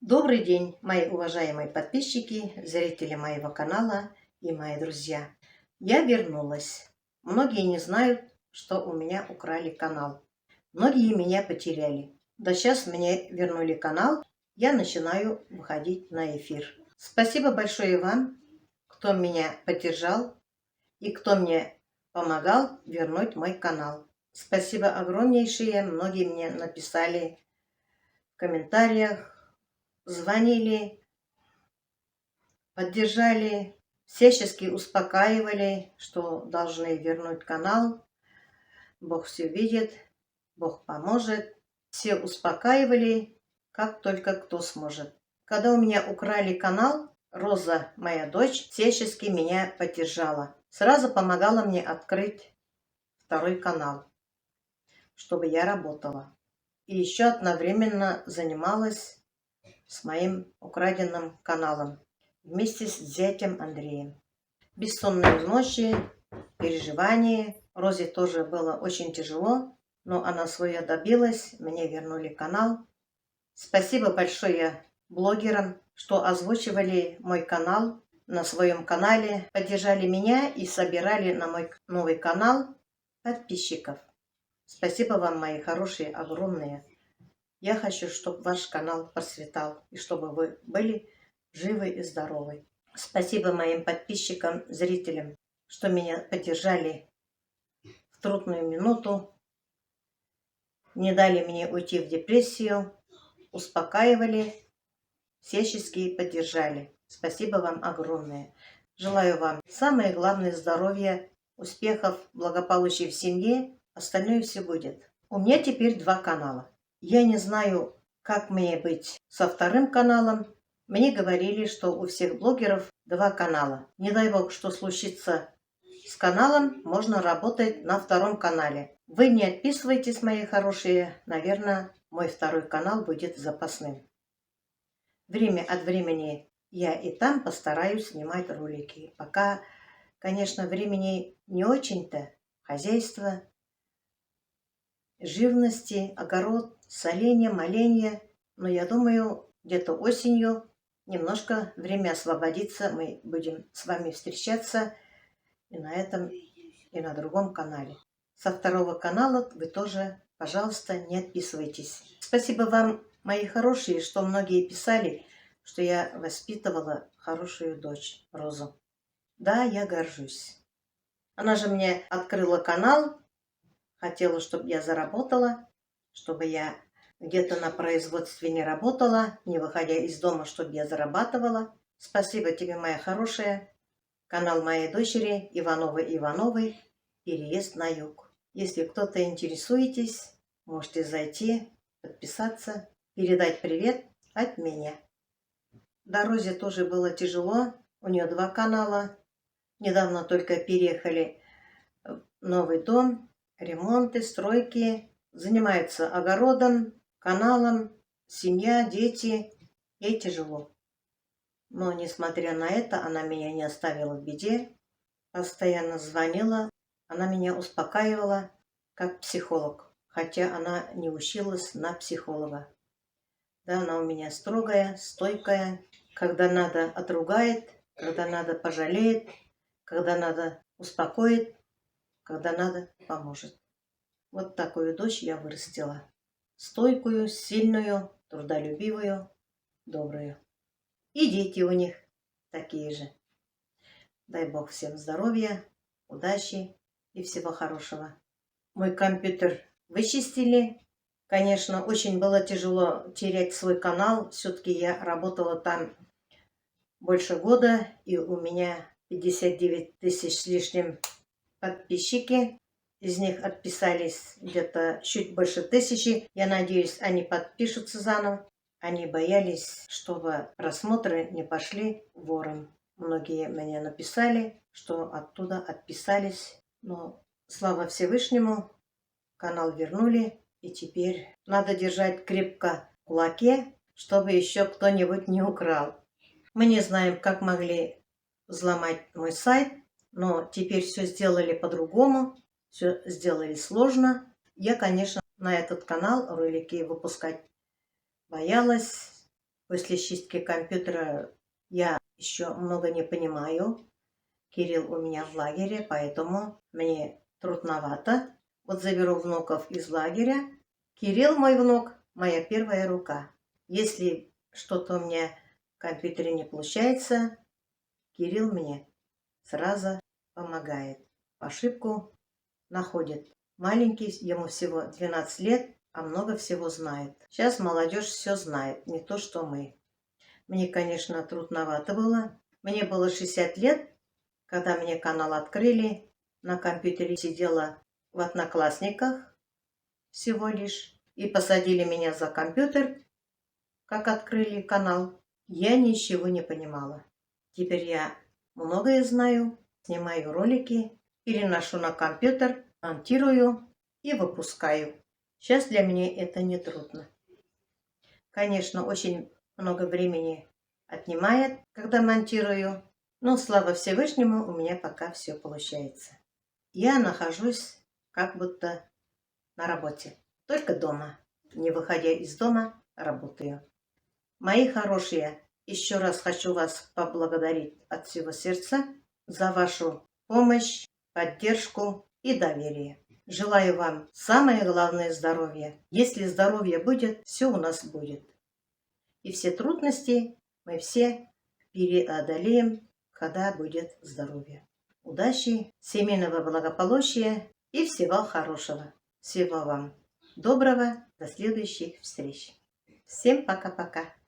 Добрый день, мои уважаемые подписчики, зрители моего канала и мои друзья. Я вернулась. Многие не знают, что у меня украли канал. Многие меня потеряли. Да сейчас мне вернули канал, я начинаю выходить на эфир. Спасибо большое вам, кто меня поддержал и кто мне помогал вернуть мой канал. Спасибо огромнейшее, многие мне написали в комментариях, звонили, поддержали, всячески успокаивали, что должны вернуть канал. Бог все видит, Бог поможет. Все успокаивали, как только кто сможет. Когда у меня украли канал, Роза, моя дочь, всячески меня поддержала. Сразу помогала мне открыть второй канал, чтобы я работала. И еще одновременно занималась с моим украденным каналом вместе с зятем Андреем. Бессонные ночи, переживания. Розе тоже было очень тяжело, но она свое добилась, мне вернули канал. Спасибо большое блогерам, что озвучивали мой канал на своем канале, поддержали меня и собирали на мой новый канал подписчиков. Спасибо вам, мои хорошие, огромные. Я хочу, чтобы ваш канал процветал и чтобы вы были живы и здоровы. Спасибо моим подписчикам, зрителям, что меня поддержали в трудную минуту, не дали мне уйти в депрессию, успокаивали, всячески поддержали. Спасибо вам огромное. Желаю вам самое главное здоровья, успехов, благополучия в семье. Остальное все будет. У меня теперь 2 канала. Я не знаю, как мне быть со вторым каналом. Мне говорили, что у всех блогеров 2 канала. Не дай бог, что случится с каналом, можно работать на втором канале. Вы не отписывайтесь, мои хорошие. Наверное, мой второй канал будет запасным. Время от времени я и там постараюсь снимать ролики. Пока, конечно, времени не очень-то. Хозяйство, живности, огород, соление, моление. Но я думаю, где-то осенью немножко время освободится. Мы будем с вами встречаться и на этом, и на другом канале. Со второго канала вы тоже, пожалуйста, не отписывайтесь. Спасибо вам, мои хорошие, что многие писали, что я воспитывала хорошую дочь Розу. Да, я горжусь. Она же мне открыла канал, хотела, чтобы я заработала, чтобы я где-то на производстве не работала, не выходя из дома, чтобы я зарабатывала. Спасибо тебе, моя хорошая. Канал моей дочери Ивановой, переезд на юг. Если кто-то интересуетесь, можете зайти, подписаться, передать привет от меня. Да, Розе тоже было тяжело, у нее 2 канала. Недавно только переехали в новый дом, ремонты, стройки, занимается огородом, каналом, семья, дети. Ей тяжело. Но, несмотря на это, она меня не оставила в беде, постоянно звонила, она меня успокаивала, как психолог, хотя она не училась на психолога. Да, она у меня строгая, стойкая, когда надо отругает, когда надо пожалеет, когда надо успокоит, когда надо поможет. Вот такую дочь я вырастила. Стойкую, сильную, трудолюбивую, добрую. И дети у них такие же. Дай Бог всем здоровья, удачи и всего хорошего. Мой компьютер вычистили. Конечно, очень было тяжело терять свой канал. Все-таки я работала там больше года, и у меня 59 тысяч с лишним подписчики. Из них отписались где-то чуть больше 1000. Я надеюсь, они подпишутся заново. Они боялись, чтобы просмотры не пошли вором. Многие мне написали, что оттуда отписались. Но слава Всевышнему, канал вернули. И теперь надо держать крепко в кулаке, чтобы еще кто-нибудь не украл. Мы не знаем, как могли взломать мой сайт, но теперь все сделали по-другому. Все сделали сложно. Я, конечно, на этот канал ролики выпускать боялась, После чистки компьютера я еще много не понимаю. Кирилл у меня в лагере, поэтому мне трудновато. Вот заберу внуков из лагеря. Кирилл, мой внук, моя первая рука. Если что-то у меня в компьютере не получается, Кирилл мне сразу помогает. Ошибку находит. Маленький, ему всего 12 лет, а много всего знает. Сейчас молодежь все знает, не то что мы. Мне, конечно, трудновато было. Мне было 60 лет, когда мне канал открыли. На компьютере сидела в Одноклассниках всего лишь. И посадили меня за компьютер, как открыли канал. Я ничего не понимала. Теперь я многое знаю, снимаю ролики, переношу на компьютер, монтирую и выпускаю. Сейчас для меня это не трудно. Конечно, очень много времени отнимает, когда монтирую, но слава Всевышнему, у меня пока все получается. Я нахожусь как будто на работе, только дома. Не выходя из дома, работаю. Мои хорошие, еще раз хочу вас поблагодарить от всего сердца за вашу помощь, поддержку и доверие. Желаю вам самое главное здоровье. Если здоровье будет, все у нас будет. И все трудности мы все преодолеем, когда будет здоровье. Удачи, семейного благополучия и всего хорошего. Всего вам доброго. До следующих встреч. Всем пока-пока.